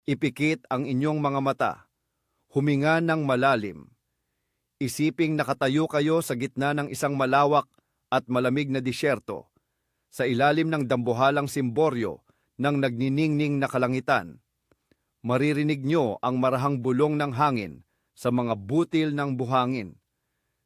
Ipikit ang inyong mga mata, huminga ng malalim. Isiping nakatayo kayo sa gitna ng isang malawak at malamig na disyerto, sa ilalim ng dambuhalang simboryo ng nagniningning na kalangitan. Maririnig nyo ang marahang bulong ng hangin sa mga butil ng buhangin.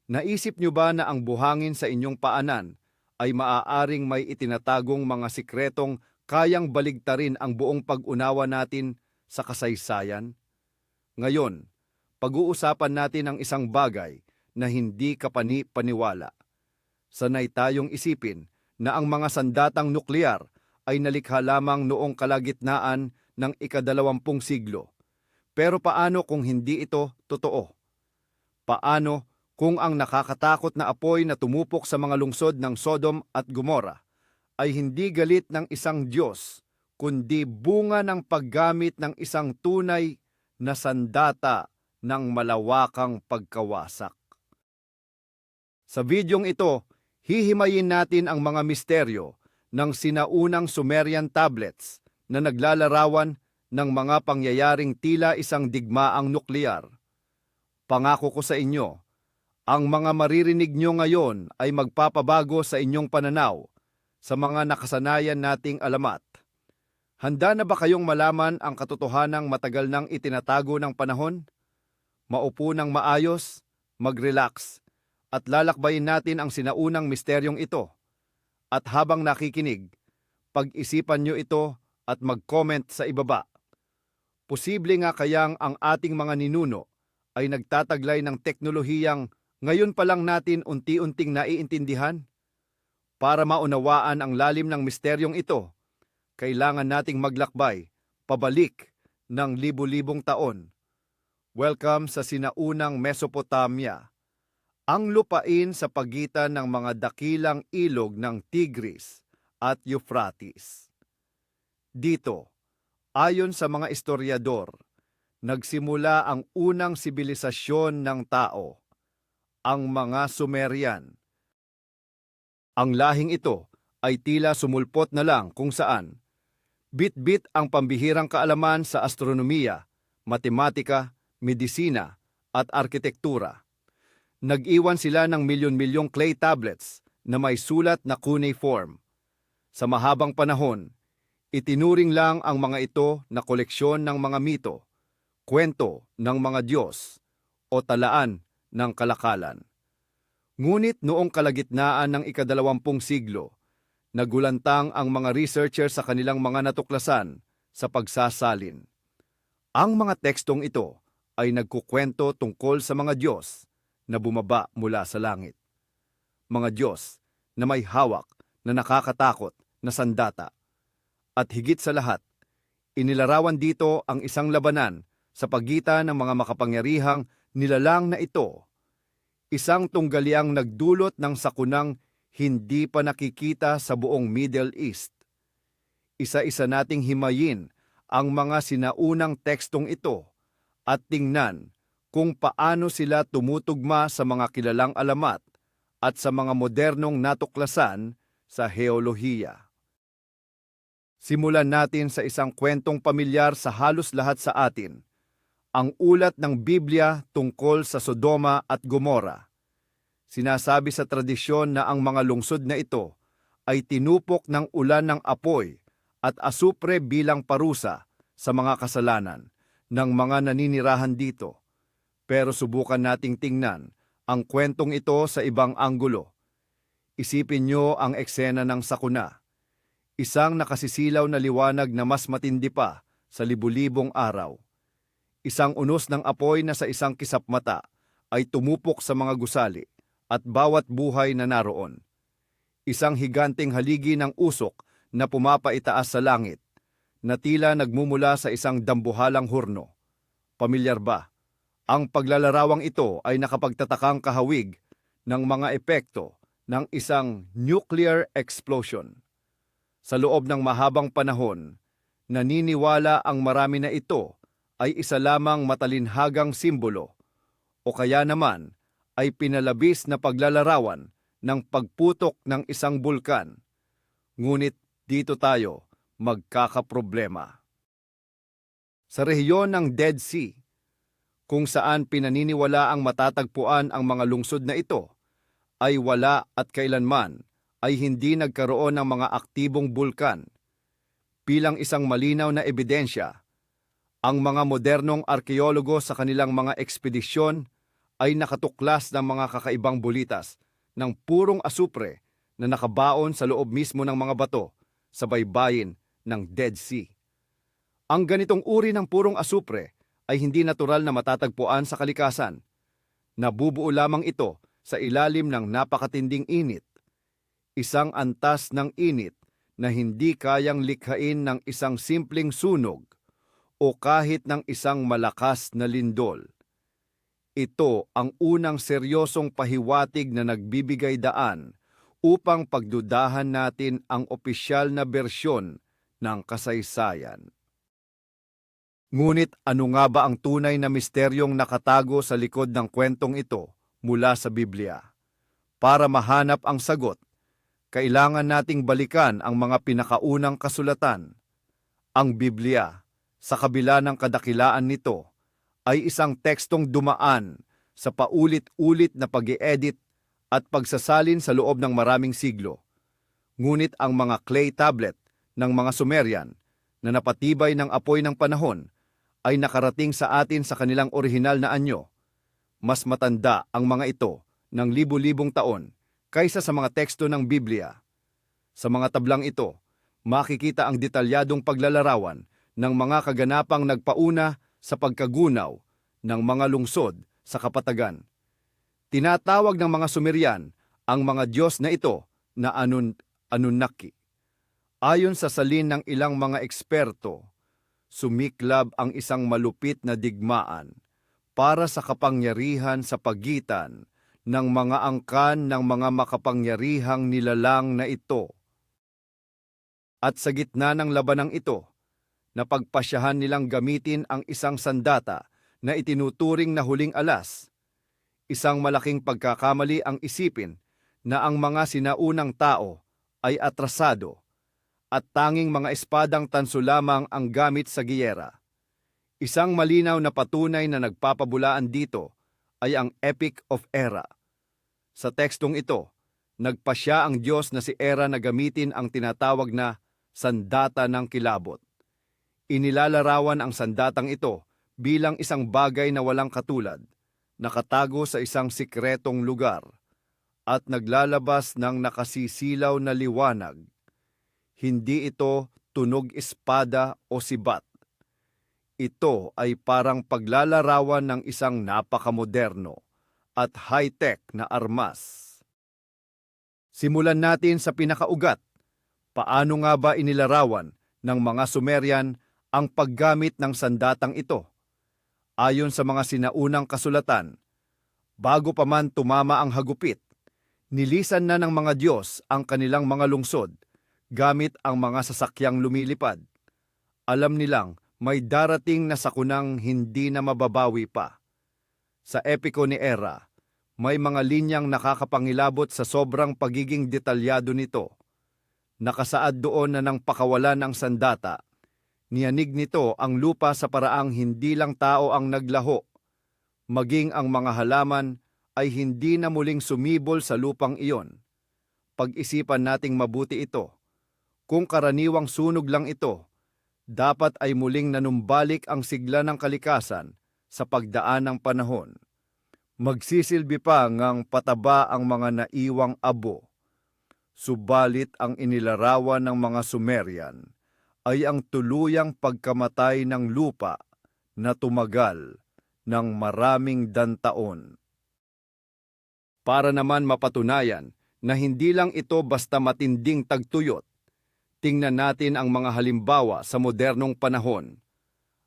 Naisip nyo ba na ang buhangin sa inyong paanan ay maaaring may itinatagong mga sikretong kayang baligtarin ang buong pag-unawa natin sa kasaysayan? Ngayon, pag-uusapan natin ang isang bagay na hindi kapani-paniwala. Sanay tayong isipin na ang mga sandatang nuklear ay nalikha lamang noong kalagitnaan ng ika-20 siglo. Pero paano kung hindi ito totoo? Paano kung ang nakakatakot na apoy na tumupok sa mga lungsod ng Sodom at Gomora ay hindi galit ng isang Diyos, kundi bunga ng paggamit ng isang tunay na sandata ng malawakang pagkawasak? Sa videong ito, hihimayin natin ang mga misteryo ng sinaunang Sumerian tablets na naglalarawan ng mga pangyayaring tila isang digmaang nuklear. Pangako ko sa inyo, ang mga maririnig nyo ngayon ay magpapabago sa inyong pananaw sa mga nakasanayan nating alamat. Handa na ba kayong malaman ang katotohanang matagal nang itinatago ng panahon? Maupo ng maayos, mag-relax, at lalakbayin natin ang sinaunang misteryong ito. At habang nakikinig, pag-isipan nyo ito at mag-comment sa ibaba. Posible nga kayang ang ating mga ninuno ay nagtataglay ng teknolohiyang ngayon pa lang natin unti-unting naiintindihan? Para maunawaan ang lalim ng misteryong ito, kailangan nating maglakbay, pabalik ng libu-libong taon. Welcome sa sinaunang Mesopotamia, ang lupain sa pagitan ng mga dakilang ilog ng Tigris at Euphrates. Dito, ayon sa mga historiador, nagsimula ang unang sibilisasyon ng tao, ang mga Sumerian. Ang lahing ito ay tila sumulpot na lang kung saan bit-bit ang pambihirang kaalaman sa astronomiya, matematika, medisina at arkitektura. Nag-iwan sila ng milyon-milyong clay tablets na may sulat na cuneiform. Sa mahabang panahon, itinuring lang ang mga ito na koleksyon ng mga mito, kwento ng mga Diyos, o talaan ng kalakalan. Ngunit noong kalagitnaan ng ika-20 siglo, nagulantang ang mga researcher sa kanilang mga natuklasan sa pagsasalin. Ang mga tekstong ito ay nagkukwento tungkol sa mga Diyos na bumaba mula sa langit. Mga Diyos na may hawak na nakakatakot na sandata. At higit sa lahat, inilarawan dito ang isang labanan sa pagitan ng mga makapangyarihang nilalang na ito. Isang tunggaliang nagdulot ng sakunang hindi pa nakikita sa buong Middle East. Isa-isa nating himayin ang mga sinaunang tekstong ito at tingnan kung paano sila tumutugma sa mga kilalang alamat at sa mga modernong natuklasan sa heolohiya. Simulan natin sa isang kwentong pamilyar sa halos lahat sa atin, ang ulat ng Biblia tungkol sa Sodoma at Gomora. Sinasabi sa tradisyon na ang mga lungsod na ito ay tinupok ng ulan ng apoy at asupre bilang parusa sa mga kasalanan ng mga naninirahan dito. Pero subukan nating tingnan ang kwentong ito sa ibang anggulo. Isipin nyo ang eksena ng sakuna. Isang nakasisilaw na liwanag na mas matindi pa sa libu-libong araw. Isang unos ng apoy na sa isang kisap mata ay tumupok sa mga gusali at bawat buhay na naroon. Isang higanteng haligi ng usok na pumapaitaas sa langit, na tila nagmumula sa isang dambuhalang hurno. Pamilyar ba? Ang paglalarawang ito ay nakapagtatakang kahawig ng mga epekto ng isang nuclear explosion. Sa loob ng mahabang panahon, naniniwala ang marami na ito ay isa lamang matalinhagang simbolo o kaya naman ay pinalabis na paglalarawan ng pagputok ng isang bulkan. Ngunit dito tayo magkakaproblema. sa rehiyon ng Dead Sea, kung saan pinaniniwala ang matatagpuan ang mga lungsod na ito, ay wala at kailanman ay hindi nagkaroon ng mga aktibong bulkan. Bilang isang malinaw na ebidensya, ang mga modernong arkeologo sa kanilang mga ekspedisyon ay nakatuklas ng mga kakaibang bulitas ng purong asupre na nakabaon sa loob mismo ng mga bato sa baybayin ng Dead Sea. Ang ganitong uri ng purong asupre ay hindi natural na matatagpuan sa kalikasan. Nabubuo lamang ito sa ilalim ng napakatinding init, isang antas ng init na hindi kayang likhain ng isang simpleng sunog o kahit ng isang malakas na lindol. Ito ang unang seryosong pahiwatig na nagbibigay daan upang pagdudahan natin ang opisyal na bersyon ng kasaysayan. Ngunit ano nga ba ang tunay na misteryong nakatago sa likod ng kwentong ito mula sa Biblia? Para mahanap ang sagot, kailangan nating balikan ang mga pinakaunang kasulatan. Ang Biblia, sa kabila ng kadakilaan nito, ay isang tekstong dumaan sa paulit-ulit na pag-i-edit at pagsasalin sa loob ng maraming siglo. Ngunit ang mga clay tablet ng mga Sumerian na napatibay ng apoy ng panahon ay nakarating sa atin sa kanilang orihinal na anyo. Mas matanda ang mga ito ng libu-libong taon kaysa sa mga teksto ng Biblia. Sa mga tablang ito, makikita ang detalyadong paglalarawan ng mga kaganapang nagpauna sa pagkagunaw ng mga lungsod sa kapatagan. Tinatawag ng mga Sumerian ang mga Diyos na ito na Anunnaki. Ayon sa salin ng ilang mga eksperto, sumiklab ang isang malupit na digmaan para sa kapangyarihan sa pagitan ng mga angkan ng mga makapangyarihang nilalang na ito. At sa gitna ng labanang ito, napagpasyahan nilang gamitin ang isang sandata na itinuturing na huling alas. Isang malaking pagkakamali ang isipin na ang mga sinaunang tao ay atrasado at tanging mga espadang tanso lamang ang gamit sa giyera. Isang malinaw na patunay na nagpapabulaan dito ay ang Epic of Era. Sa tekstong ito, nagpasya ang Diyos na si Era na gamitin ang tinatawag na sandata ng kilabot. Inilalarawan ang sandatang ito bilang isang bagay na walang katulad, nakatago sa isang sikretong lugar, at naglalabas ng nakasisilaw na liwanag. Hindi ito tunog espada o sibat. Ito ay parang paglalarawan ng isang napakamoderno at high-tech na armas. Simulan natin sa pinakaugat. Paano nga ba inilarawan ng mga Sumerian ang paggamit ng sandatang ito? Ayon sa mga sinaunang kasulatan, bago pa man tumama ang hagupit, nilisan na ng mga Diyos ang kanilang mga lungsod gamit ang mga sasakyang lumilipad. Alam nilang may darating na sakunang hindi na mababawi pa. Sa epiko ni Era, may mga linyang nakakapangilabot sa sobrang pagiging detalyado nito. Nakasaad doon na nang pakawalan ng sandata, niyanig nito ang lupa sa paraang hindi lang tao ang naglaho, maging ang mga halaman ay hindi na muling sumibol sa lupang iyon. Pag-isipan nating mabuti ito. Kung karaniwang sunog lang ito, dapat ay muling nanumbalik ang sigla ng kalikasan sa pagdaan ng panahon. Magsisilbi pa ngang pataba ang mga naiwang abo. Subalit ang inilarawan ng mga Sumerian ay ang tuluyang pagkamatay ng lupa na tumagal ng maraming dantaon. Para naman mapatunayan na hindi lang ito basta matinding tagtuyot, tingnan natin ang mga halimbawa sa modernong panahon.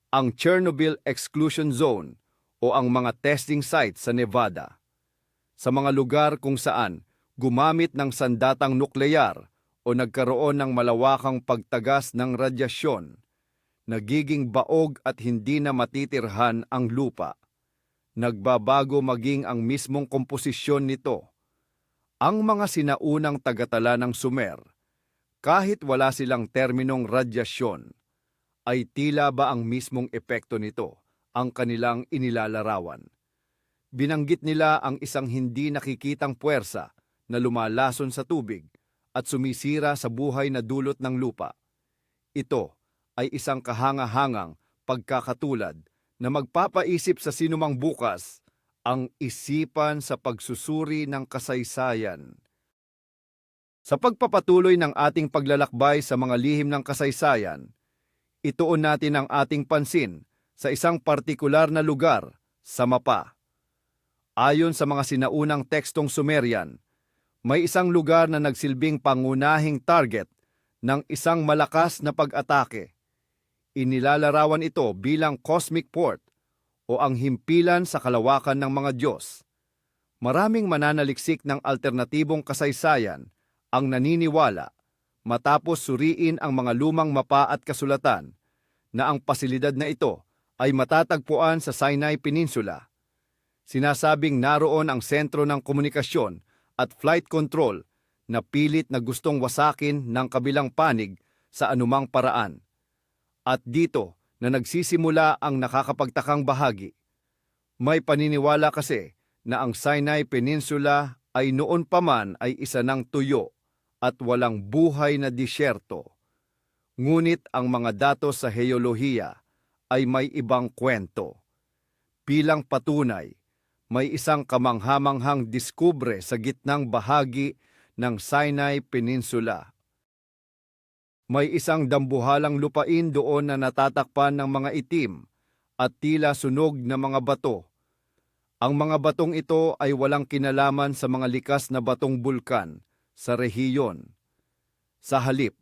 Ang Chernobyl Exclusion Zone o ang mga testing sites sa Nevada. Sa mga lugar kung saan gumamit ng sandatang nukleyar o nagkaroon ng malawakang pagtagas ng radyasyon, nagiging baog at hindi na matitirhan ang lupa. Nagbabago maging ang mismong komposisyon nito. Ang mga sinaunang tagatala ng Sumer, kahit wala silang terminong radyasyon, ay tila ba ang mismong epekto nito ang kanilang inilalarawan. Binanggit nila ang isang hindi nakikitang puwersa na lumalason sa tubig at sumisira sa buhay na dulot ng lupa. Ito ay isang kahanga-hangang pagkakatulad na magpapaisip sa sinumang bukas ang isipan sa pagsusuri ng kasaysayan. Sa pagpapatuloy ng ating paglalakbay sa mga lihim ng kasaysayan, ituon natin ang ating pansin sa isang partikular na lugar sa mapa. Ayon sa mga sinaunang tekstong Sumerian, may isang lugar na nagsilbing pangunahing target ng isang malakas na pag-atake. Inilalarawan ito bilang cosmic port o ang himpilan sa kalawakan ng mga Diyos. Maraming mananaliksik ng alternatibong kasaysayan ang naniniwala matapos suriin ang mga lumang mapa at kasulatan na ang pasilidad na ito ay matatagpuan sa Sinai Peninsula. Sinasabing naroon ang sentro ng komunikasyon at flight control na pilit na gustong wasakin ng kabilang panig sa anumang paraan. At dito na nagsisimula ang nakakapagtakang bahagi. May paniniwala kasi na ang Sinai Peninsula ay noon pa man ay isa ng tuyo at walang buhay na disyerto. Ngunit ang mga datos sa heolohiya ay may ibang kwento. Bilang patunay, may isang kamanghamanghang diskubre sa gitnang bahagi ng Sinai Peninsula. May isang dambuhalang lupain doon na natatakpan ng mga itim at tila sunog na mga bato. Ang mga batong ito ay walang kinalaman sa mga likas na batong bulkan sa rehiyon. Sa halip,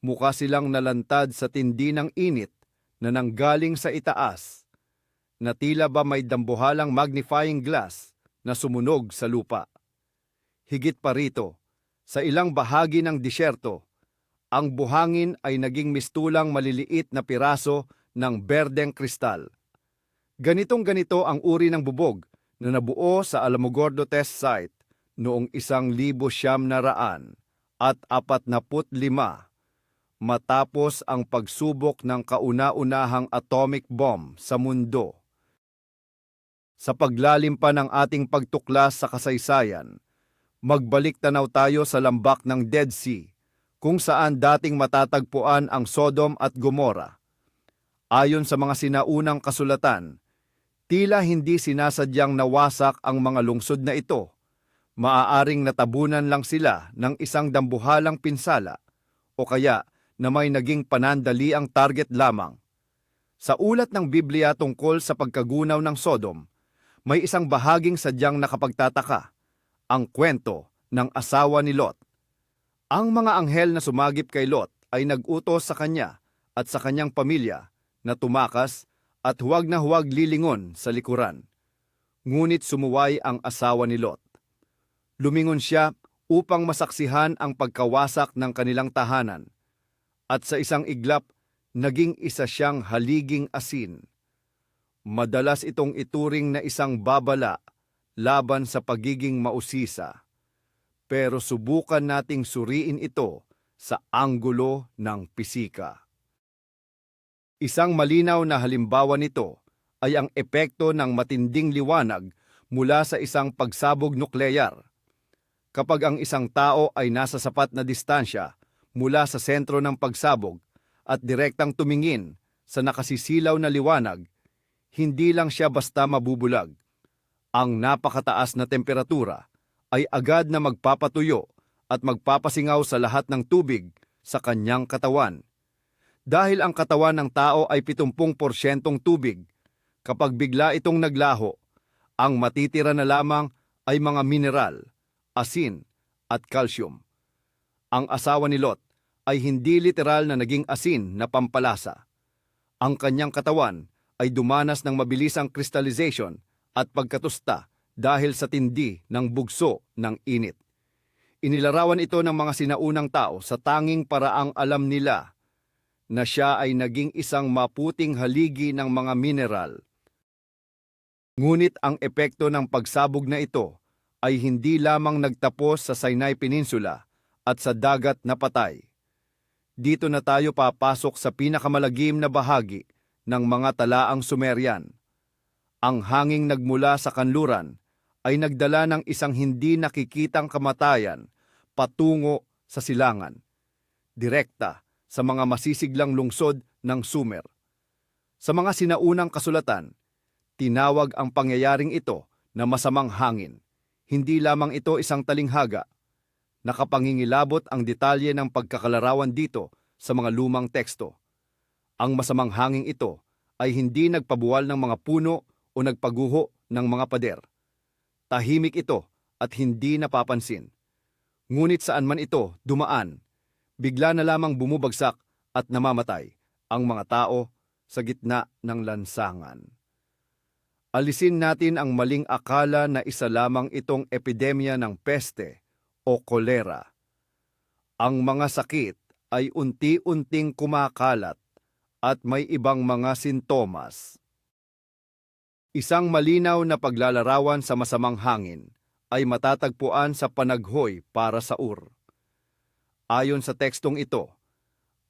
mukha silang nalantad sa tindi ng init na nanggaling sa itaas, na tila ba may dambuhalang magnifying glass na sumunog sa lupa. Higit pa rito, sa ilang bahagi ng disyerto, ang buhangin ay naging mistulang maliliit na piraso ng berdeng kristal. Ganitong-ganito ang uri ng bubog na nabuo sa Alamogordo Test Site noong 1945 matapos ang pagsubok ng kauna-unahang atomic bomb sa mundo. Sa paglalim pa ng ating pagtuklas sa kasaysayan, magbalik tanaw tayo sa lambak ng Dead Sea, kung saan dating matatagpuan ang Sodom at Gomorrah. Ayon sa mga sinaunang kasulatan, tila hindi sinasadyang nawasak ang mga lungsod na ito. Maaaring natabunan lang sila ng isang dambuhalang pinsala o kaya na may naging panandaliang target lamang. Sa ulat ng Biblia tungkol sa pagkagunaw ng Sodom, may isang bahaging sadyang nakapagtataka, ang kwento ng asawa ni Lot. Ang mga anghel na sumagip kay Lot ay nag-utos sa kanya at sa kanyang pamilya na tumakas at huwag na huwag lilingon sa likuran. Ngunit sumuway ang asawa ni Lot. Lumingon siya upang masaksihan ang pagkawasak ng kanilang tahanan. At sa isang iglap, naging isa siyang haliging asin. Madalas itong ituring na isang babala laban sa pagiging mausisa. Pero subukan nating suriin ito sa anggulo ng pisika. Isang malinaw na halimbawa nito ay ang epekto ng matinding liwanag mula sa isang pagsabog nukleyar. Kapag ang isang tao ay nasa sapat na distansya mula sa sentro ng pagsabog at direktang tumingin sa nakasisilaw na liwanag, hindi lang siya basta mabubulag. Ang napakataas na temperatura ay agad na magpapatuyo at magpapasingaw sa lahat ng tubig sa kanyang katawan. Dahil ang katawan ng tao ay 70% tubig, kapag bigla itong naglaho, ang matitira na lamang ay mga mineral, asin at calcium. Ang asawa ni Lot ay hindi literal na naging asin na pampalasa. Ang kanyang katawan ay dumanas ng mabilisang crystallization at pagkatusta dahil sa tindi ng bugso ng init. Inilarawan ito ng mga sinaunang tao sa tanging paraang alam nila na siya ay naging isang maputing haligi ng mga mineral. Ngunit ang epekto ng pagsabog na ito ay hindi lamang nagtapos sa Sinai Peninsula at sa dagat na patay. Dito na tayo papasok sa pinakamalagim na bahagi ng mga talaang Sumerian. Ang hanging nagmula sa kanluran ay nagdala ng isang hindi nakikitang kamatayan patungo sa silangan, direkta sa mga masisiglang lungsod ng Sumer. Sa mga sinaunang kasulatan, tinawag ang pangyayaring ito na masamang hangin. Hindi lamang ito isang talinghaga. Nakapangingilabot ang detalye ng pagkakalarawan dito sa mga lumang teksto. Ang masamang hangin ito ay hindi nagpabuwal ng mga puno o nagpaguho ng mga pader. Tahimik ito at hindi napapansin. Ngunit saan man ito dumaan, bigla na lamang bumubagsak at namamatay ang mga tao sa gitna ng lansangan. Alisin natin ang maling akala na isa lamang itong epidemya ng peste o kolera. Ang mga sakit ay unti-unting kumakalat at may ibang mga sintomas. Isang malinaw na paglalarawan sa masamang hangin ay matatagpuan sa panaghoy para sa Ur. Ayon sa tekstong ito,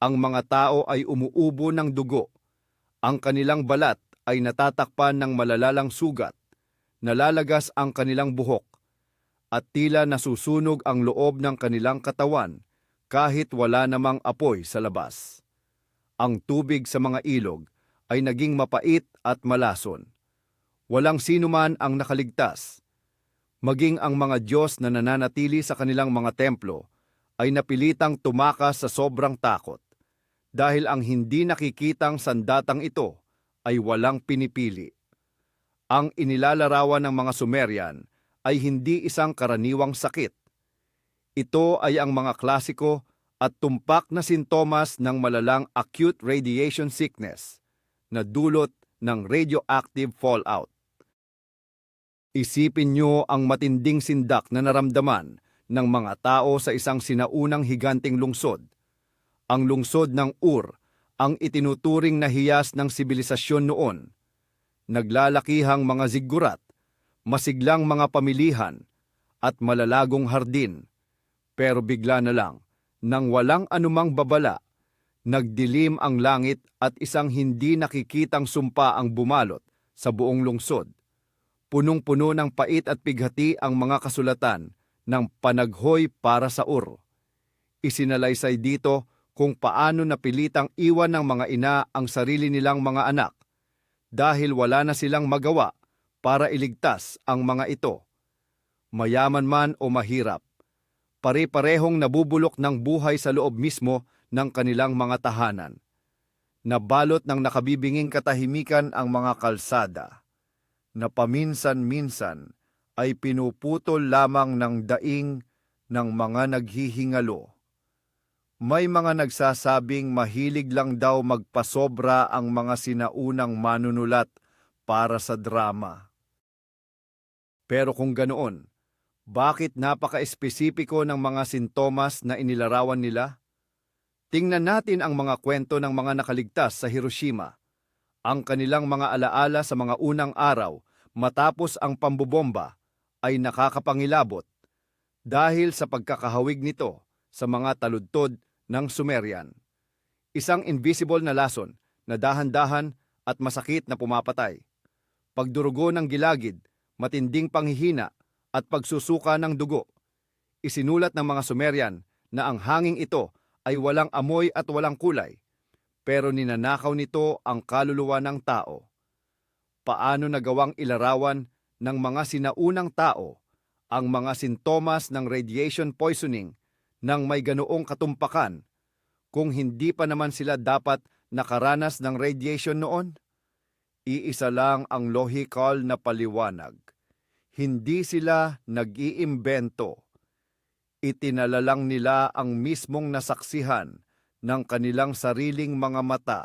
ang mga tao ay umuubo ng dugo, ang kanilang balat ay natatakpan ng malalalang sugat, nalalagas ang kanilang buhok, at tila nasusunog ang loob ng kanilang katawan kahit wala namang apoy sa labas. Ang tubig sa mga ilog ay naging mapait at malason. Walang sinuman ang nakaligtas. Maging ang mga Diyos na nananatili sa kanilang mga templo ay napilitang tumakas sa sobrang takot dahil ang hindi nakikitang sandatang ito ay walang pinipili. Ang inilalarawan ng mga Sumerian ay hindi isang karaniwang sakit. Ito ay ang mga klasiko at tumpak na sintomas ng malalang acute radiation sickness na dulot ng radioactive fallout. Isipin niyo ang matinding sindak na naramdaman ng mga tao sa isang sinaunang higanting lungsod. Ang lungsod ng Ur ang itinuturing na hiyas ng sibilisasyon noon. Naglalakihang mga ziggurat, masiglang mga pamilihan, at malalagong hardin. Pero bigla na lang, nang walang anumang babala, nagdilim ang langit at isang hindi nakikitang sumpa ang bumalot sa buong lungsod. Punong-puno ng pait at pighati ang mga kasulatan ng panaghoy para sa Ur. Isinalaysay dito kung paano napilitang iwan ng mga ina ang sarili nilang mga anak dahil wala na silang magawa para iligtas ang mga ito. Mayaman man o mahirap, pare-parehong nabubulok ng buhay sa loob mismo ng kanilang mga tahanan. Nabalot ng nakabibinging katahimikan ang mga kalsada, na paminsan-minsan ay pinuputol lamang ng daing ng mga naghihingalo. May mga nagsasabing mahilig lang daw magpasobra ang mga sinaunang manunulat para sa drama. Pero kung ganoon, bakit napaka-espesipiko ng mga sintomas na inilarawan nila? Tingnan natin ang mga kwento ng mga nakaligtas sa Hiroshima, ang kanilang mga alaala sa mga unang araw matapos ang pambobomba ay nakakapangilabot dahil sa pagkakahawig nito sa mga taludtod ng Sumerian. Isang invisible na lason na dahan-dahan at masakit na pumapatay. Pagdurugo ng gilagid, matinding panghihina at pagsusuka ng dugo. Isinulat ng mga Sumerian na ang hanging ito ay walang amoy at walang kulay, pero ninanakaw nito ang kaluluwa ng tao. Paano nagawang ilarawan ng mga sinaunang tao ang mga sintomas ng radiation poisoning nang may ganoong katumpakan kung hindi pa naman sila dapat nakaranas ng radiation noon? Iisa lang ang lohikal na paliwanag. Hindi sila nag-iimbento. Itinalalang nila ang mismong nasaksihan ng kanilang sariling mga mata.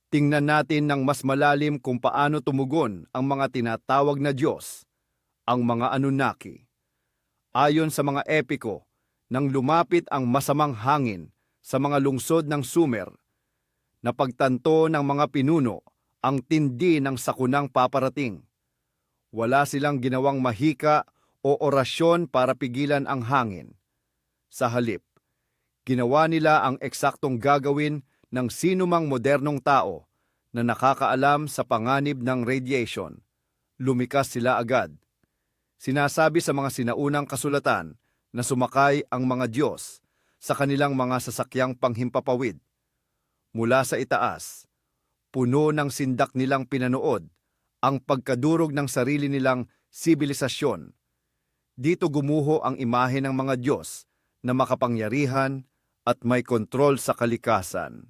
Tingnan natin ng mas malalim kung paano tumugon ang mga tinatawag na Diyos, ang mga Anunnaki. Ayon sa mga epiko, nang lumapit ang masamang hangin sa mga lungsod ng Sumer, napagtanto ng mga pinuno ang tindi ng sakunang paparating. Wala silang ginawang mahika o orasyon para pigilan ang hangin. Sa halip, Ginawa nila ang eksaktong gagawin ng sinumang modernong tao na nakakaalam sa panganib ng radiation. Lumikas sila agad. Sinasabi sa mga sinaunang kasulatan na sumakay ang mga Diyos sa kanilang mga sasakyang panghimpapawid. Mula sa itaas, puno ng sindak nilang pinanood ang pagkadurog ng sarili nilang sibilisasyon. Dito gumuho ang imahe ng mga Diyos na makapangyarihan at may kontrol sa kalikasan.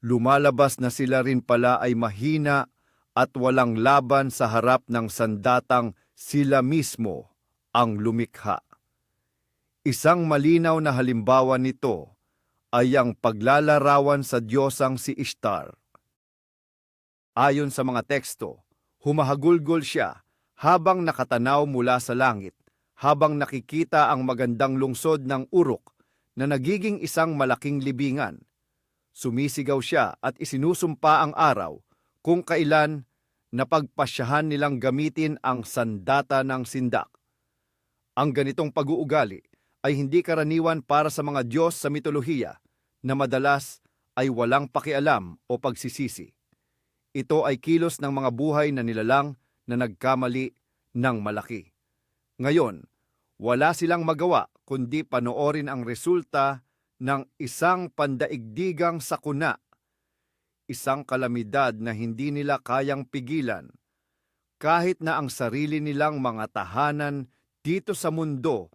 Lumalabas na sila rin pala ay mahina at walang laban sa harap ng sandatang sila mismo ang lumikha. Isang malinaw na halimbawa nito ay ang paglalarawan sa diyosang si Ishtar. Ayon sa mga teksto, humahagulgol siya habang nakatanaw mula sa langit, habang nakikita ang magandang lungsod ng Uruk na nagiging isang malaking libingan. Sumisigaw siya at isinusumpa ang araw kung kailan napagpasyahan nilang gamitin ang sandata ng sindak. Ang ganitong pag-uugali ay hindi karaniwan para sa mga Diyos sa mitolohiya na madalas ay walang pakialam o pagsisisi. Ito ay kilos ng mga buhay na nilalang na nagkamali ng malaki. Ngayon, wala silang magawa kundi panoorin ang resulta ng isang pandaigdigang sakuna, isang kalamidad na hindi nila kayang pigilan, kahit na ang sarili nilang mga tahanan dito sa mundo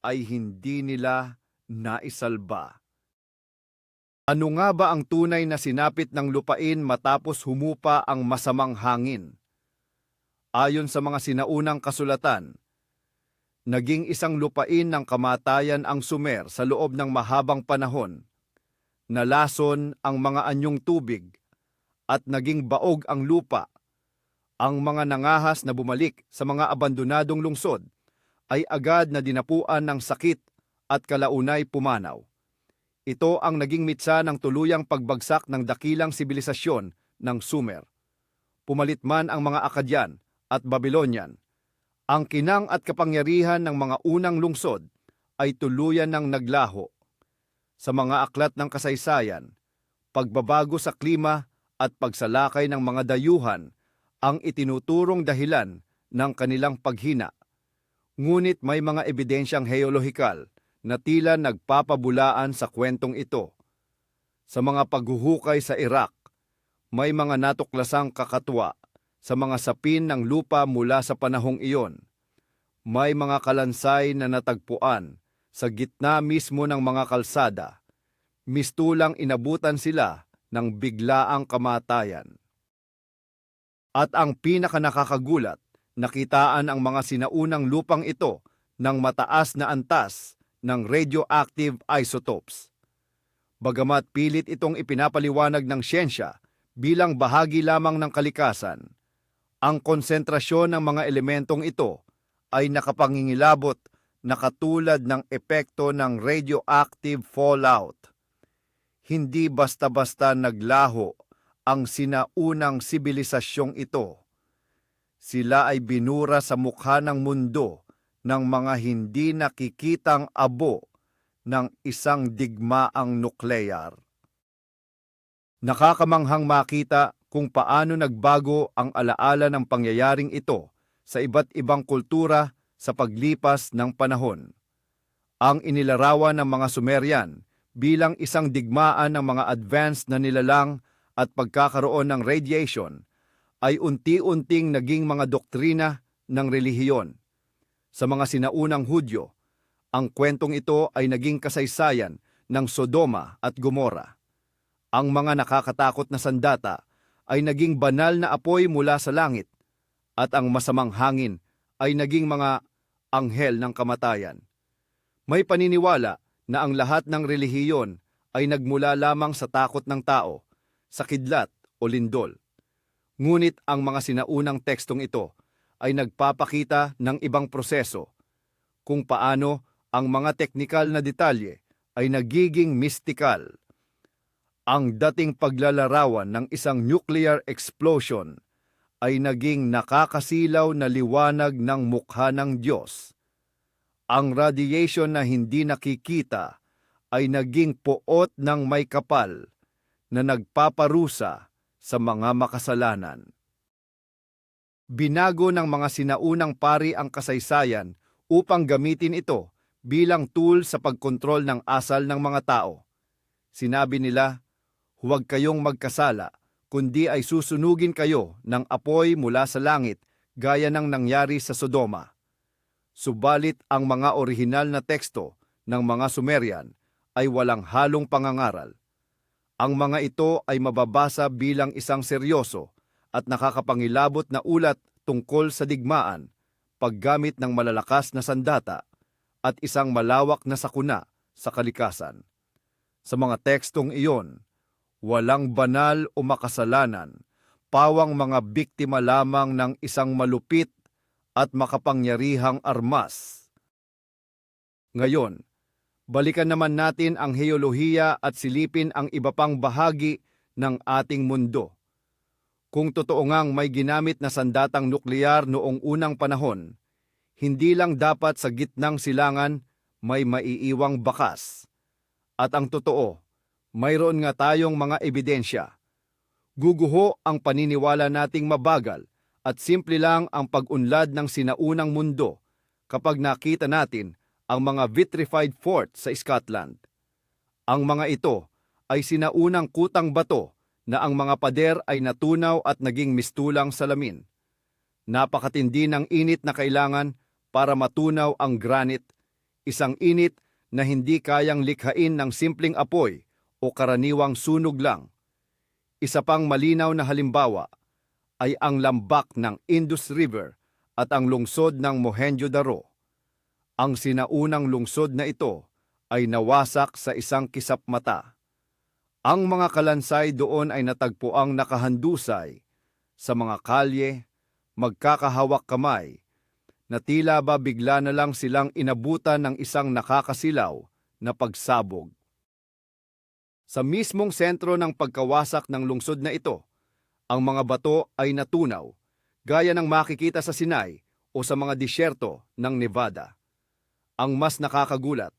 ay hindi nila naisalba. Ano nga ba ang tunay na sinapit ng lupain matapos humupa ang masamang hangin? Ayon sa mga sinaunang kasulatan, naging isang lupain ng kamatayan ang Sumer sa loob ng mahabang panahon. Nalason ang mga anyong tubig at naging baog ang lupa. Ang mga nangahas na bumalik sa mga abandonadong lungsod ay agad na dinapuan ng sakit at kalaunay pumanaw. Ito ang naging mitsa ng tuluyang pagbagsak ng dakilang sibilisasyon ng Sumer. Pumalit man ang mga Akkadian at Babylonian, ang kinang at kapangyarihan ng mga unang lungsod ay tuluyan ng naglaho. Sa mga aklat ng kasaysayan, pagbabago sa klima at pagsalakay ng mga dayuhan ang itinuturong dahilan ng kanilang paghina. Ngunit may mga ebidensyang heolohikal na tila nagpapabulaan sa kwentong ito. Sa mga paghuhukay sa Iraq, may mga natuklasang kakatwa sa mga sapin ng lupa mula sa panahong iyon. May mga kalansay na natagpuan sa gitna mismo ng mga kalsada. Mistulang inabutan sila ng biglaang kamatayan. At ang pinakanakakagulat, nakitaan ang mga sinaunang lupang ito ng mataas na antas ng radioactive isotopes. Bagamat pilit itong ipinapaliwanag ng siyensya bilang bahagi lamang ng kalikasan, ang konsentrasyon ng mga elementong ito ay nakapangingilabot na katulad ng epekto ng radioactive fallout. Hindi basta-basta naglaho ang sinaunang sibilisasyong ito. Sila ay binura sa mukha ng mundo ng mga hindi nakikitang abo ng isang digmaang nukleyar. Nakakamanghang makita kung paano nagbago ang alaala ng pangyayaring ito sa iba't ibang kultura sa paglipas ng panahon. Ang inilarawan ng mga Sumerian bilang isang digmaan ng mga advanced na nilalang at pagkakaroon ng radiation ay unti-unting naging mga doktrina ng relihiyon. Sa mga sinaunang Hudyo, ang kwentong ito ay naging kasaysayan ng Sodoma at Gomora. Ang mga nakakatakot na sandata ay naging banal na apoy mula sa langit at ang masamang hangin ay naging mga anghel ng kamatayan. May paniniwala na ang lahat ng relihiyon ay nagmula lamang sa takot ng tao, sa kidlat o lindol. Ngunit ang mga sinaunang tekstong ito ay nagpapakita ng ibang proseso, kung paano ang mga teknikal na detalye ay nagiging mistikal. Ang dating paglalarawan ng isang nuclear explosion ay naging nakakasilaw na liwanag ng mukha ng Diyos. Ang radiation na hindi nakikita ay naging puot ng may kapal na nagpaparusa sa mga makasalanan. Binago ng mga sinaunang pari ang kasaysayan upang gamitin ito bilang tool sa pagkontrol ng asal ng mga tao. Sinabi nila, huwag kayong magkasala, kundi ay susunugin kayo ng apoy mula sa langit gaya ng nangyari sa Sodoma. Subalit ang mga orihinal na teksto ng mga Sumerian ay walang halong pangangaral. Ang mga ito ay mababasa bilang isang seryoso at nakakapangilabot na ulat tungkol sa digmaan, paggamit ng malalakas na sandata, at isang malawak na sakuna sa kalikasan. Sa mga tekstong iyon, walang banal o makasalanan, pawang mga biktima lamang ng isang malupit at makapangyarihang armas. Ngayon, balikan naman natin ang heolohiya at silipin ang iba pang bahagi ng ating mundo. Kung totoo ngang may ginamit na sandatang nuklear noong unang panahon, hindi lang dapat sa gitnang silangan may maiiwang bakas. At ang totoo, mayroon nga tayong mga ebidensya. Guguho ang paniniwala nating mabagal at simple lang ang pag-unlad ng sinaunang mundo kapag nakita natin ang mga vitrified fort sa Scotland. Ang mga ito ay sinaunang kutang bato na ang mga pader ay natunaw at naging mistulang salamin. Napakatindi ng init na kailangan para matunaw ang granite, isang init na hindi kayang likhain ng simpleng apoy o karaniwang sunog lang. Isa pang malinaw na halimbawa ay ang lambak ng Indus River at ang lungsod ng Mohenjo-daro. Ang sinaunang lungsod na ito ay nawasak sa isang kisap mata. Ang mga kalansay doon ay natagpuang nakahandusay sa mga kalye, magkakahawak kamay, na tila ba bigla na lang silang inabutan ng isang nakakasilaw na pagsabog. Sa mismong sentro ng pagkawasak ng lungsod na ito, ang mga bato ay natunaw, gaya ng makikita sa Sinai o sa mga disyerto ng Nevada. Ang mas nakakagulat,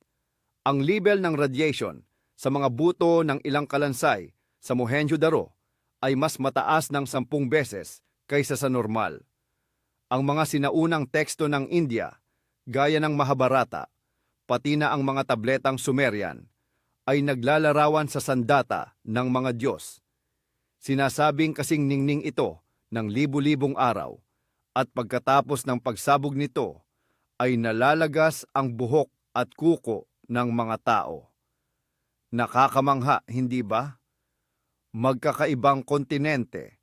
ang level ng radiation sa mga buto ng ilang kalansay sa Mohenjo-daro ay mas mataas ng 10 beses kaysa sa normal. Ang mga sinaunang teksto ng India, gaya ng Mahabharata, pati na ang mga tabletang Sumerian, ay naglalarawan sa sandata ng mga Diyos. Sinasabing kasing ningning ito ng libu-libong araw, at pagkatapos ng pagsabog nito, ay nalalagas ang buhok at kuko ng mga tao. Nakakamangha, hindi ba? Magkakaibang kontinente,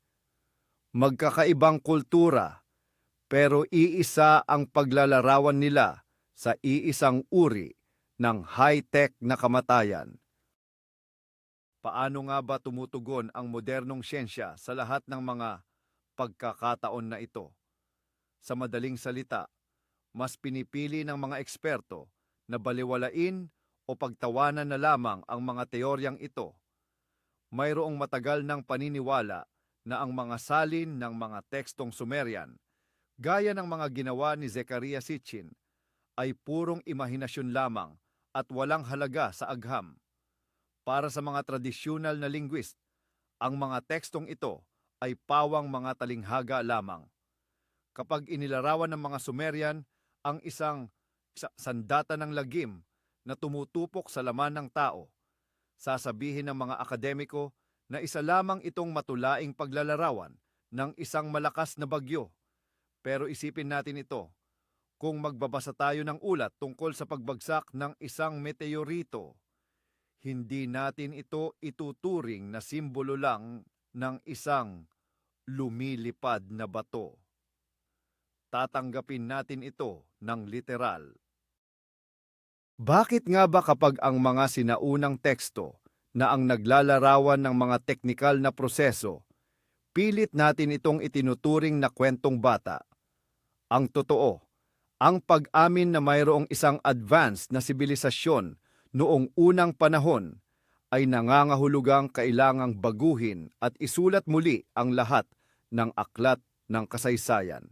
magkakaibang kultura, pero iisa ang paglalarawan nila sa iisang uri ng high-tech na kamatayan. Paano nga ba tumutugon ang modernong siyensya sa lahat ng mga pagkakataon na ito? Sa madaling salita, mas pinipili ng mga eksperto na baliwalain o pagtawanan na lamang ang mga teoryang ito. Mayroong matagal ng paniniwala na ang mga salin ng mga tekstong Sumerian, gaya ng mga ginawa ni Zecharia Sitchin, ay purong imahinasyon lamang at walang halaga sa agham. Para sa mga tradisyonal na linguist, ang mga tekstong ito ay pawang mga talinghaga lamang. Kapag inilarawan ng mga Sumerian ang isang sandata ng lagim na tumutupok sa laman ng tao, sasabihin ng mga akademiko na isa lamang itong matulaing paglalarawan ng isang malakas na bagyo. Pero isipin natin ito, kung magbabasa tayo ng ulat tungkol sa pagbagsak ng isang meteorito, hindi natin ito ituturing na simbolo lang ng isang lumilipad na bato. Tatanggapin natin ito ng literal. Bakit nga ba kapag ang mga sinaunang teksto na ang naglalarawan ng mga teknikal na proseso, pilit natin itong itinuturing na kwentong bata? Ang totoo, ang pag-amin na mayroong isang advanced na sibilisasyon noong unang panahon ay nangangahulugang kailangang baguhin at isulat muli ang lahat ng aklat ng kasaysayan.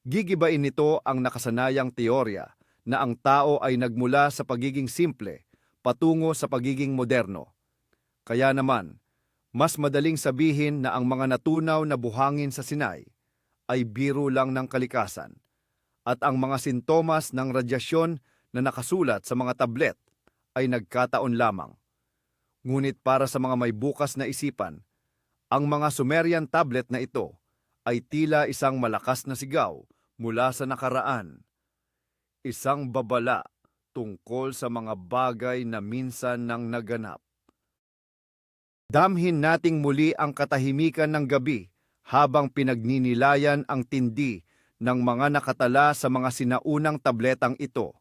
Gigibain nito ang nakasanayang teorya na ang tao ay nagmula sa pagiging simple, patungo sa pagiging moderno. Kaya naman, mas madaling sabihin na ang mga natunaw na buhangin sa Sinai ay biro lang ng kalikasan at ang mga sintomas ng radyasyon na nakasulat sa mga tablet ay nagkataon lamang. Ngunit para sa mga may bukas na isipan, ang mga Sumerian tablet na ito ay tila isang malakas na sigaw mula sa nakaraan. Isang babala tungkol sa mga bagay na minsan nang naganap. Damhin nating muli ang katahimikan ng gabi habang pinagninilayan ang tindi ng mga nakatala sa mga sinaunang tabletang ito.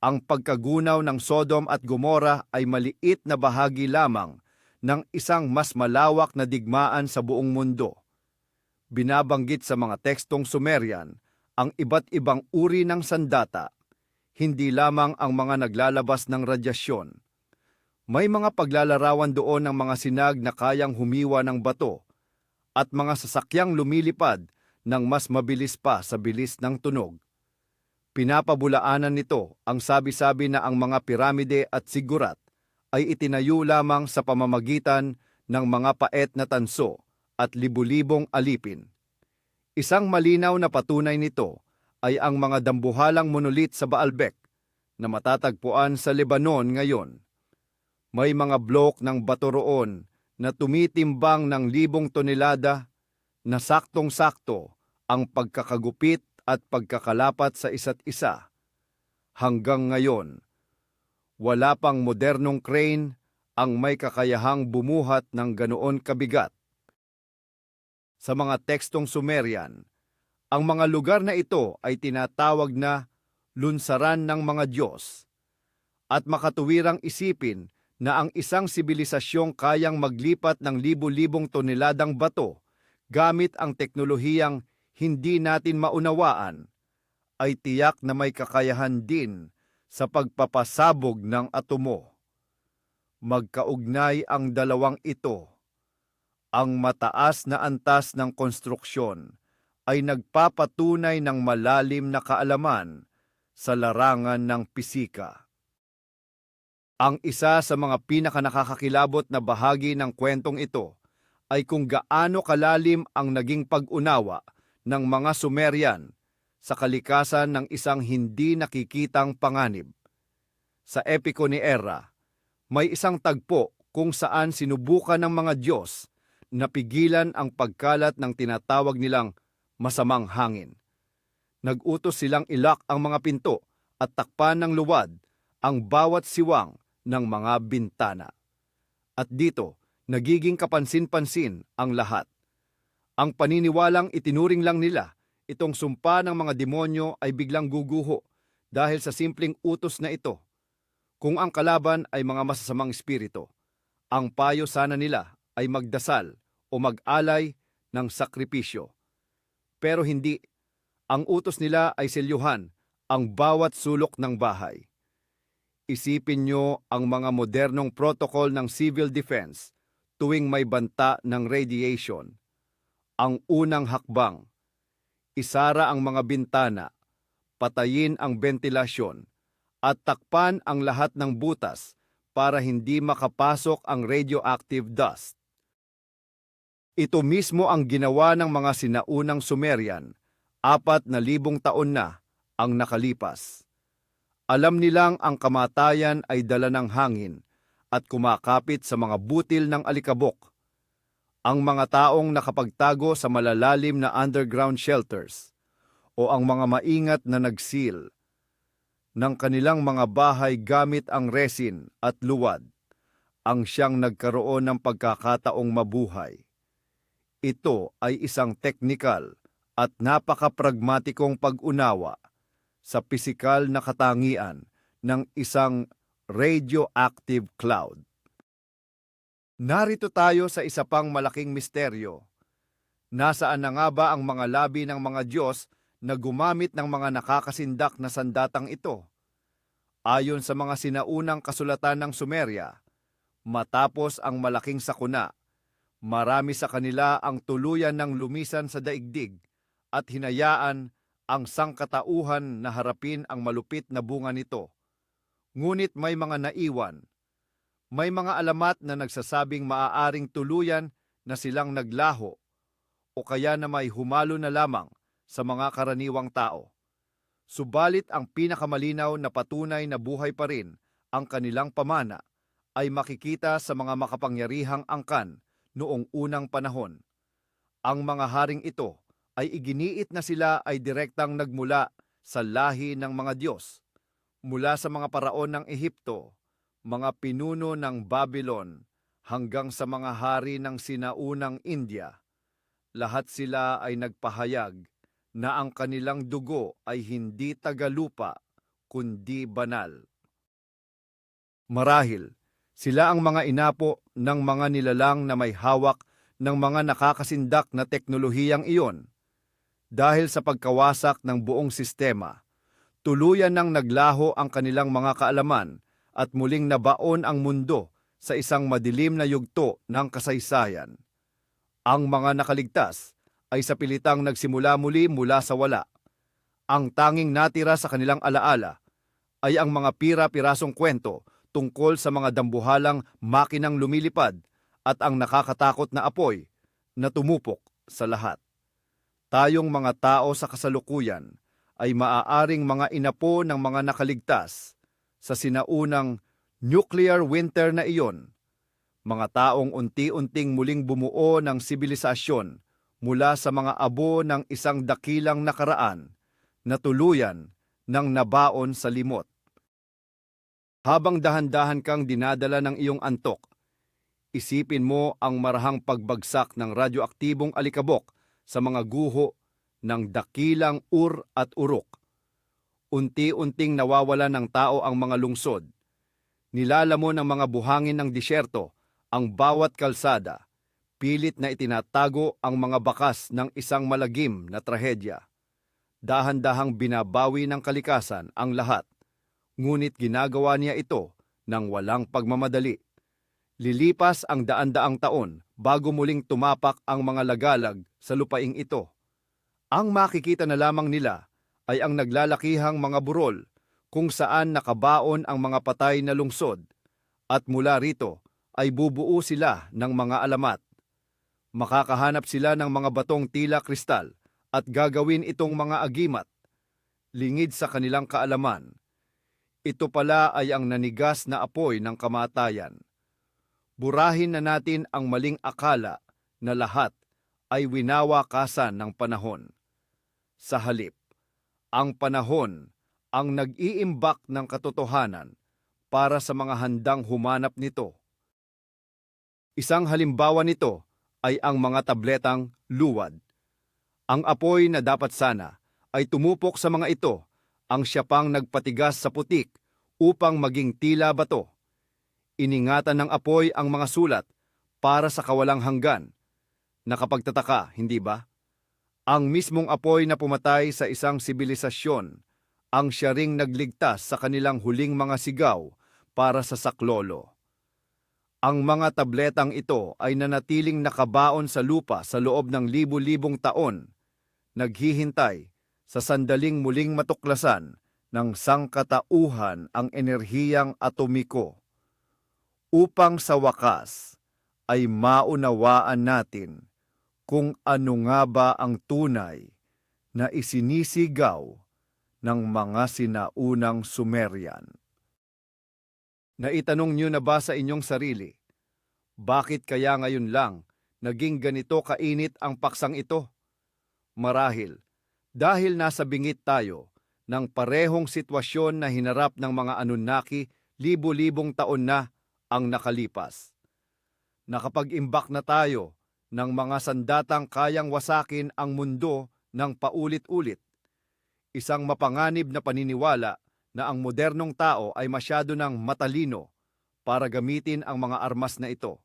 Ang pagkagunaw ng Sodom at Gomora ay maliit na bahagi lamang ng isang mas malawak na digmaan sa buong mundo. Binabanggit sa mga tekstong Sumerian ang iba't ibang uri ng sandata, hindi lamang ang mga naglalabas ng radyasyon. May mga paglalarawan doon ng mga sinag na kayang humiwa ng bato at mga sasakyang lumilipad ng mas mabilis pa sa bilis ng tunog. Pinapabulaanan nito ang sabi-sabi na ang mga piramide at sigurat ay itinayo lamang sa pamamagitan ng mga paet na tanso at libu-libong alipin. Isang malinaw na patunay nito ay ang mga dambuhalang monolit sa Baalbek na matatagpuan sa Lebanon ngayon. May mga blok ng bato roon na tumitimbang ng 1,000 tonelada na saktong-sakto ang pagkakagupit at pagkakalapat sa isa't isa. Hanggang ngayon, wala pang modernong crane ang may kakayahang bumuhat ng ganoon kabigat. Sa mga tekstong Sumerian, ang mga lugar na ito ay tinatawag na lunsaran ng mga Diyos. At makatuwirang isipin na ang isang sibilisasyong kayang maglipat ng libu-libong toneladang bato gamit ang teknolohiyang hindi natin maunawaan, ay tiyak na may kakayahan din sa pagpapasabog ng atomo. Magkaugnay ang dalawang ito. Ang mataas na antas ng konstruksyon ay nagpapatunay ng malalim na kaalaman sa larangan ng pisika. Ang isa sa mga pinakanakakakilabot na bahagi ng kwentong ito ay kung gaano kalalim ang naging pag-unawa ng mga Sumerian sa kalikasan ng isang hindi nakikitang panganib. Sa epiko ni Era, may isang tagpo kung saan sinubukan ng mga Diyos na pigilan ang pagkalat ng tinatawag nilang masamang hangin. Nag-utos silang ilak ang mga pinto at takpan ng luwad ang bawat siwang ng mga bintana. At dito, nagiging kapansin-pansin ang lahat. Ang paniniwalang itinuring lang nila, itong sumpa ng mga demonyo ay biglang guguho dahil sa simpleng utos na ito. Kung ang kalaban ay mga masasamang espiritu, ang payo sana nila ay magdasal o mag-alay ng sakripisyo. Pero hindi, ang utos nila ay selyuhan ang bawat sulok ng bahay. Isipin nyo ang mga modernong protocol ng civil defense tuwing may banta ng radiation. Ang unang hakbang, isara ang mga bintana, patayin ang ventilasyon, at takpan ang lahat ng butas para hindi makapasok ang radioactive dust. Ito mismo ang ginawa ng mga sinaunang Sumerian, 4,000 taon na ang nakalipas. Alam nilang ang kamatayan ay dala ng hangin at kumakapit sa mga butil ng alikabok. Ang mga taong nakapagtago sa malalalim na underground shelters o ang mga maingat na nagsil ng kanilang mga bahay gamit ang resin at luwad ang siyang nagkaroon ng pagkakataong mabuhay. Ito ay isang teknikal at napaka-pragmatikong pag-unawa sa pisikal na katangian ng isang radioactive cloud. Narito tayo sa isa pang malaking misteryo. Nasaan na nga ba ang mga labi ng mga Diyos na gumamit ng mga nakakasindak na sandatang ito? Ayon sa mga sinaunang kasulatan ng Sumeria, matapos ang malaking sakuna, marami sa kanila ang tuluyan ng lumisan sa daigdig at hinayaan ang sangkatauhan na harapin ang malupit na bunga nito. Ngunit may mga naiwan. May mga alamat na nagsasabing maaaring tuluyan na silang naglaho o kaya na may humalo na lamang sa mga karaniwang tao. Subalit ang pinakamalinaw na patunay na buhay pa rin ang kanilang pamana ay makikita sa mga makapangyarihang angkan noong unang panahon. Ang mga haring ito ay iginiit na sila ay direktang nagmula sa lahi ng mga Diyos, mula sa mga paraon ng Ehipto, mga pinuno ng Babylon, hanggang sa mga hari ng sinaunang India. Lahat sila ay nagpahayag na ang kanilang dugo ay hindi tagalupa, kundi banal. Marahil, sila ang mga inapo ng mga nilalang na may hawak ng mga nakakasindak na teknolohiyang iyon. Dahil sa pagkawasak ng buong sistema, tuluyan nang naglaho ang kanilang mga kaalaman at muling nabaon ang mundo sa isang madilim na yugto ng kasaysayan. Ang mga nakaligtas ay sa pilitang nagsimula muli mula sa wala. Ang tanging natira sa kanilang alaala ay ang mga pira-pirasong kwento tungkol sa mga dambuhalang makinang lumilipad at ang nakakatakot na apoy na tumupok sa lahat. Tayong mga tao sa kasalukuyan ay maaaring mga inapo ng mga nakaligtas sa sinaunang nuclear winter na iyon, mga taong unti-unting muling bumuo ng sibilisasyon mula sa mga abo ng isang dakilang nakaraan na tuluyan ng nabaon sa limot. Habang dahan-dahan kang dinadala ng iyong antok, isipin mo ang marahang pagbagsak ng radyoaktibong alikabok sa mga guho ng dakilang Ur at Uruk. Unti-unting nawawala ng tao ang mga lungsod. Nilalamon ng mga buhangin ng disyerto ang bawat kalsada. Pilit na itinatago ang mga bakas ng isang malagim na trahedya. Dahan-dahang binabawi ng kalikasan ang lahat, ngunit ginagawa niya ito ng walang pagmamadali. Lilipas ang daan-daang taon bago muling tumapak ang mga lagalag sa lupaing ito. Ang makikita na lamang nila ay ang naglalakihang mga burol kung saan nakabaon ang mga patay na lungsod, at mula rito ay bubuo sila ng mga alamat. Makakahanap sila ng mga batong tila kristal at gagawin itong mga agimat, lingid sa kanilang kaalaman. Ito pala ay ang nanigas na apoy ng kamatayan. Burahin na natin ang maling akala na lahat ay winawakasan ng panahon. Sa halip, ang panahon ang nag-iimbak ng katotohanan para sa mga handang humanap nito. Isang halimbawa nito ay ang mga tabletang luwad. Ang apoy na dapat sana ay tumupok sa mga ito ang siya pang nagpatigas sa putik upang maging tila bato. Iningatan ng apoy ang mga sulat para sa kawalang hanggan. Nakapagtataka, hindi ba? Ang mismong apoy na pumatay sa isang sibilisasyon ang siya ring nagligtas sa kanilang huling mga sigaw para sa saklolo. Ang mga tabletang ito ay nanatiling nakabaon sa lupa sa loob ng libu-libong taon, naghihintay sa sandaling muling matuklasan ng sangkatauhan ang enerhiyang atomiko, upang sa wakas ay maunawaan natin kung ano nga ba ang tunay na isinisigaw ng mga sinaunang Sumerian. Naitanong niyo na ba sa inyong sarili, bakit kaya ngayon lang naging ganito kainit ang paksang ito? Marahil, dahil nasa bingit tayo ng parehong sitwasyon na hinarap ng mga Anunnaki libu-libong taon na ang nakalipas. Nakapag-imbak na tayo ng mga sandatang kayang wasakin ang mundo ng paulit-ulit. Isang mapanganib na paniniwala na ang modernong tao ay masyado ng matalino para gamitin ang mga armas na ito.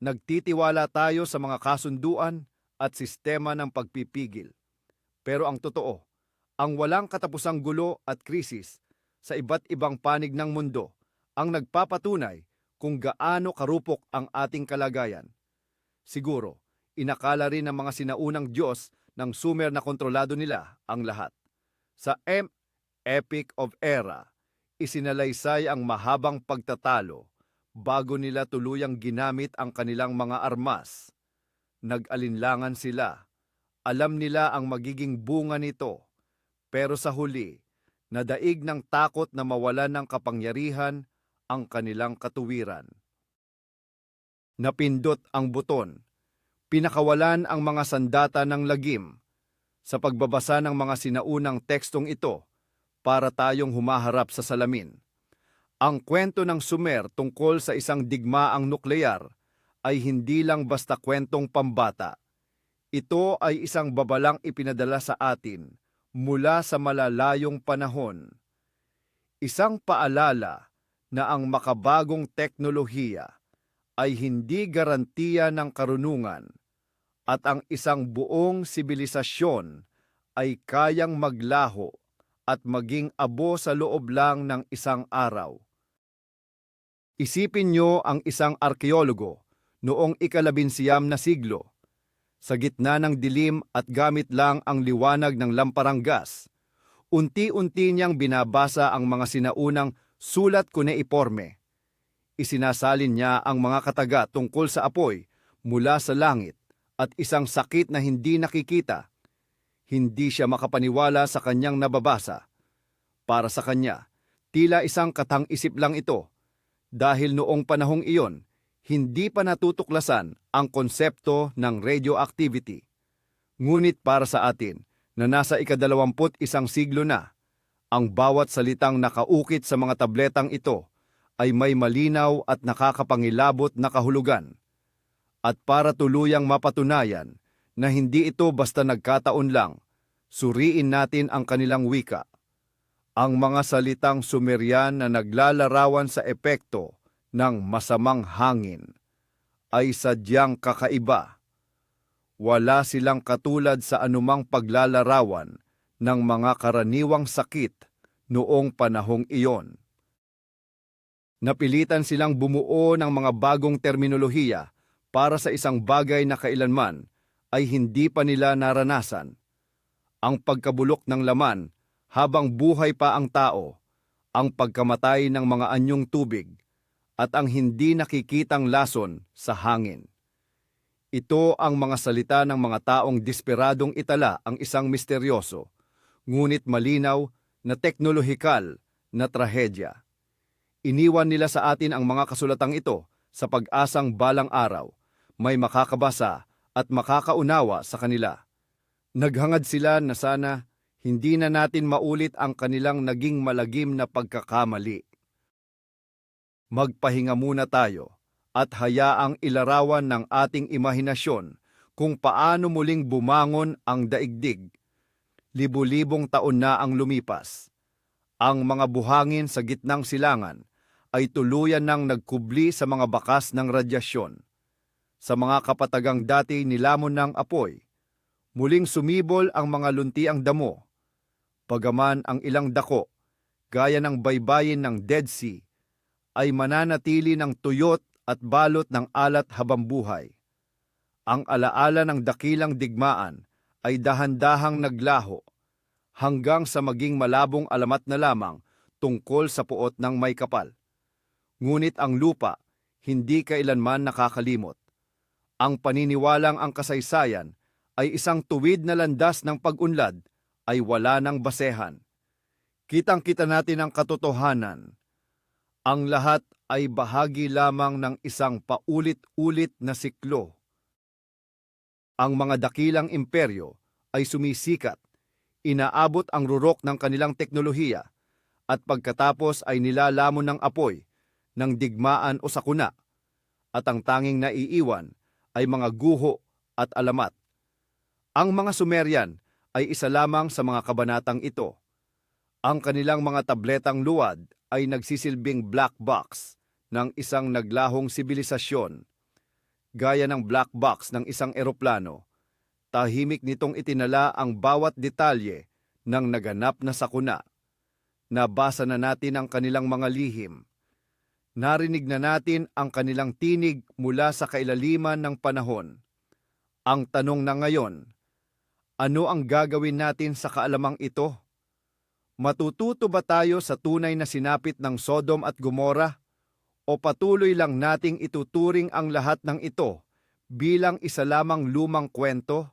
Nagtitiwala tayo sa mga kasunduan at sistema ng pagpipigil. Pero ang totoo, ang walang katapusang gulo at krisis sa iba't ibang panig ng mundo ang nagpapatunay kung gaano karupok ang ating kalagayan. Siguro, inakala rin ng mga sinaunang Diyos ng Sumer na kontrolado nila ang lahat. Sa Epic of Era, isinalaysay ang mahabang pagtatalo bago nila tuluyang ginamit ang kanilang mga armas. Nag-alinlangan sila. Alam nila ang magiging bunga nito, pero sa huli, nadaig ng takot na mawalan ng kapangyarihan ang kanilang katuwiran. Napindot ang buton. Pinakawalan ang mga sandata ng lagim. Sa pagbabasa ng mga sinaunang tekstong ito, para tayong humaharap sa salamin. Ang kwento ng Sumer tungkol sa isang digmaang nuklear ay hindi lang basta kwentong pambata. Ito ay isang babalang ipinadala sa atin mula sa malalayong panahon. Isang paalala na ang makabagong teknolohiya ay hindi garantiya ng karunungan at ang isang buong sibilisasyon ay kayang maglaho at maging abo sa loob lang ng isang araw. Isipin niyo ang isang arkeologo noong ika-11 na siglo. Sa gitna ng dilim at gamit lang ang liwanag ng lamparang gas, unti-unti niyang binabasa ang mga sinaunang sulat kuneiporme. Isinasalin niya ang mga kataga tungkol sa apoy mula sa langit at isang sakit na hindi nakikita. Hindi siya makapaniwala sa kanyang nababasa. Para sa kanya, tila isang katang-isip lang ito, dahil noong panahong iyon, hindi pa natutuklasan ang konsepto ng radioactivity. Ngunit para sa atin, na nasa ika-21 siglo na, ang bawat salitang nakaukit sa mga tabletang ito ay may malinaw at nakakapangilabot na kahulugan. At para tuluyang mapatunayan na hindi ito basta nagkataon lang, suriin natin ang kanilang wika. Ang mga salitang Sumerian na naglalarawan sa epekto ng masamang hangin ay sadyang kakaiba. Wala silang katulad sa anumang paglalarawan ng mga karaniwang sakit noong panahong iyon. Napilitan silang bumuo ng mga bagong terminolohiya para sa isang bagay na kailanman ay hindi pa nila naranasan. Ang pagkabulok ng laman habang buhay pa ang tao, ang pagkamatay ng mga anyong tubig, at ang hindi nakikitang lason sa hangin. Ito ang mga salita ng mga taong desperadong itala ang isang misteryoso, ngunit malinaw na teknolohikal na trahedya. Iniwan nila sa atin ang mga kasulatang ito sa pag-asang balang araw may makakabasa at makakaunawa sa kanila. Naghangad sila na sana hindi na natin maulit ang kanilang naging malagim na pagkakamali. Magpahinga muna tayo at hayaang ilarawan ng ating imahinasyon kung paano muling bumangon ang daigdig. Libu-libong taon na ang lumipas. Ang mga buhangin sa gitnang silangan ay tuluyan nang nagkubli sa mga bakas ng radyasyon. Sa mga kapatagang dati nilamon ng apoy, muling sumibol ang mga luntiang damo. Bagaman ang ilang dako, gaya ng baybayin ng Dead Sea, ay mananatili ng tuyot at balot ng alat habang buhay. Ang alaala ng dakilang digmaan ay dahan-dahang naglaho hanggang sa maging malabong alamat na lamang tungkol sa puot ng may kapal. Ngunit ang lupa hindi kailanman nakakalimot. Ang paniniwalang ang kasaysayan ay isang tuwid na landas ng pag-unlad ay wala ng basehan. Kitang-kita natin ang katotohanan. Ang lahat ay bahagi lamang ng isang paulit-ulit na siklo. Ang mga dakilang imperyo ay sumisikat, inaabot ang rurok ng kanilang teknolohiya, at pagkatapos ay nilalamon ng apoy, ng digmaan o sakuna, at ang tanging naiiwan ay mga guho at alamat. Ang mga Sumerian ay isa lamang sa mga kabanatang ito. Ang kanilang mga tabletang luwad ay nagsisilbing black box ng isang naglahong sibilisasyon. Gaya ng black box ng isang eroplano, tahimik nitong itinala ang bawat detalye ng naganap na sakuna. Nabasa na natin ang kanilang mga lihim. Narinig na natin ang kanilang tinig mula sa kailaliman ng panahon. Ang tanong na ngayon, ano ang gagawin natin sa kaalamang ito? Matututo ba tayo sa tunay na sinapit ng Sodom at Gomora? O patuloy lang nating ituturing ang lahat ng ito bilang isa lamang lumang kwento?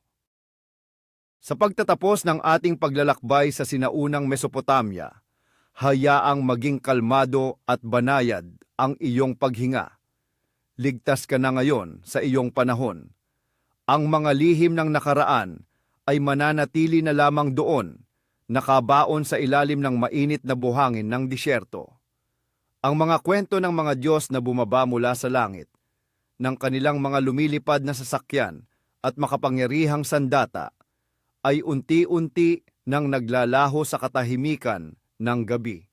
Sa pagtatapos ng ating paglalakbay sa sinaunang Mesopotamia, hayaang maging kalmado at banayad ang iyong paghinga. Ligtas ka na ngayon sa iyong panahon. Ang mga lihim ng nakaraan ay mananatili na lamang doon, nakabaon sa ilalim ng mainit na buhangin ng disyerto. Ang mga kwento ng mga Diyos na bumaba mula sa langit, ng kanilang mga lumilipad na sasakyan at makapangyarihang sandata, ay unti-unti nang naglalaho sa katahimikan ng gabi.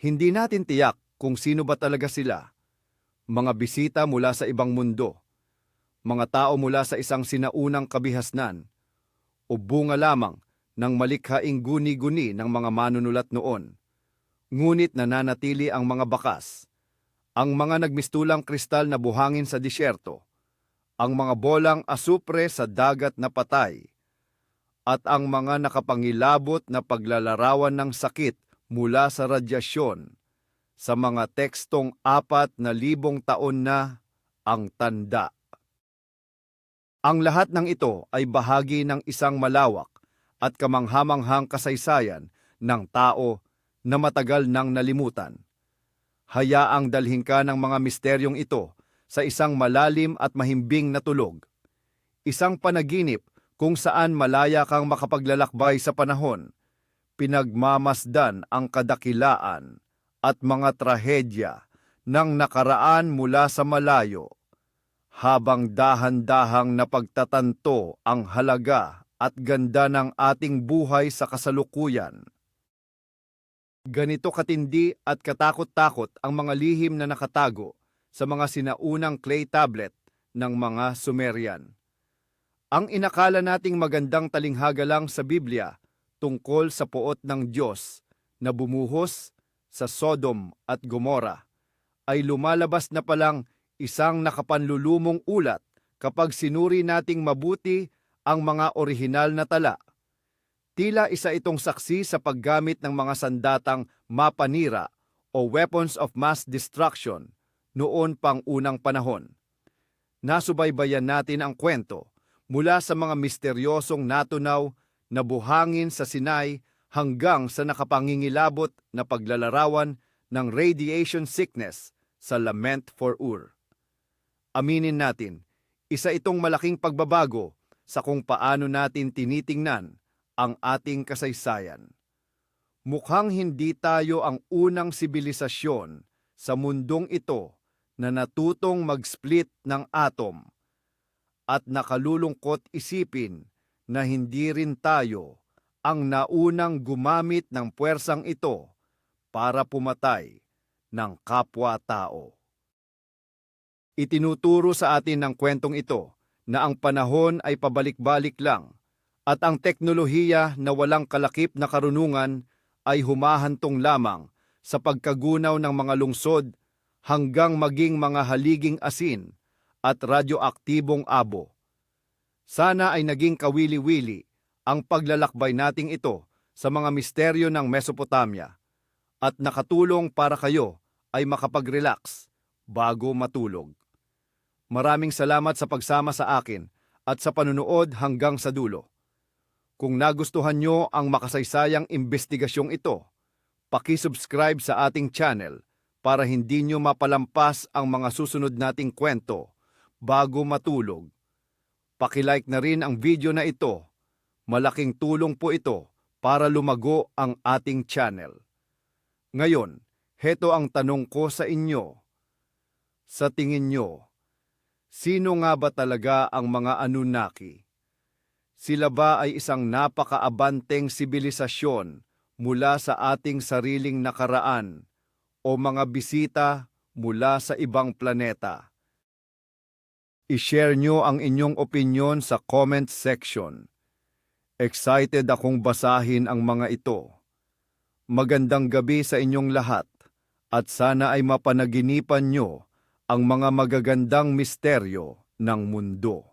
Hindi natin tiyak kung sino ba talaga sila. Mga bisita mula sa ibang mundo, mga tao mula sa isang sinaunang kabihasnan, o bunga lamang ng malikhaing guni-guni ng mga manunulat noon. Ngunit nananatili ang mga bakas, ang mga nagmistulang kristal na buhangin sa disyerto, ang mga bolang asupre sa dagat na patay, at ang mga nakapangilabot na paglalarawan ng sakit mula sa radyasyon, sa mga tekstong 4,000 taon na ang tanda. Ang lahat ng ito ay bahagi ng isang malawak at kamanghamanghang kasaysayan ng tao na matagal nang nalimutan. Hayaang dalhin ka ng mga misteryong ito sa isang malalim at mahimbing na tulog. Isang panaginip kung saan malaya kang makapaglalakbay sa panahon, pinagmamasdan ang kadakilaan at mga trahedya ng nakaraan mula sa malayo, habang dahan-dahang napagtatanto ang halaga at ganda ng ating buhay sa kasalukuyan. Ganito katindi at katakot-takot ang mga lihim na nakatago sa mga sinaunang clay tablet ng mga Sumerian. Ang inakala nating magandang talinghaga lang sa Biblia tungkol sa poot ng Diyos na bumuhos sa Sodom at Gomora ay lumalabas na palang isang nakapanlulumong ulat kapag sinuri nating mabuti ang mga orihinal na tala. Tila isa itong saksi sa paggamit ng mga sandatang mapanira o weapons of mass destruction noon pang unang panahon. Nasubaybayan natin ang kwento mula sa mga misteryosong natunaw na buhangin sa Sinai hanggang sa nakapangingilabot na paglalarawan ng radiation sickness sa Lament for Ur. Aminin natin, isa itong malaking pagbabago sa kung paano natin tinitingnan ang ating kasaysayan. Mukhang hindi tayo ang unang sibilisasyon sa mundong ito na natutong mag-split ng atom, at nakalulungkot isipin na hindi rin tayo ang naunang gumamit ng puwersang ito para pumatay ng kapwa-tao. Itinuturo sa atin ng kwentong ito na ang panahon ay pabalik-balik lang at ang teknolohiya na walang kalakip na karunungan ay humahantong lamang sa pagkagunaw ng mga lungsod hanggang maging mga haliging asin at radyoaktibong abo. Sana ay naging kawili-wili ang paglalakbay nating ito sa mga misteryo ng Mesopotamia at nakatulong para kayo ay makapag-relax bago matulog. Maraming salamat sa pagsama sa akin at sa panunood hanggang sa dulo. Kung nagustuhan nyo ang makasaysayang investigasyong ito, paki-subscribe sa ating channel para hindi nyo mapalampas ang mga susunod nating kwento bago matulog. Paki-like na rin ang video na ito. Malaking tulong po ito para lumago ang ating channel. Ngayon, heto ang tanong ko sa inyo. Sa tingin nyo, sino nga ba talaga ang mga Anunnaki? Sila ba ay isang napakaabanteng sibilisasyon mula sa ating sariling nakaraan o mga bisita mula sa ibang planeta? I-share nyo ang inyong opinyon sa comment section. Excited akong basahin ang mga ito. Magandang gabi sa inyong lahat at sana ay mapanaginipan nyo ang mga magagandang misteryo ng mundo.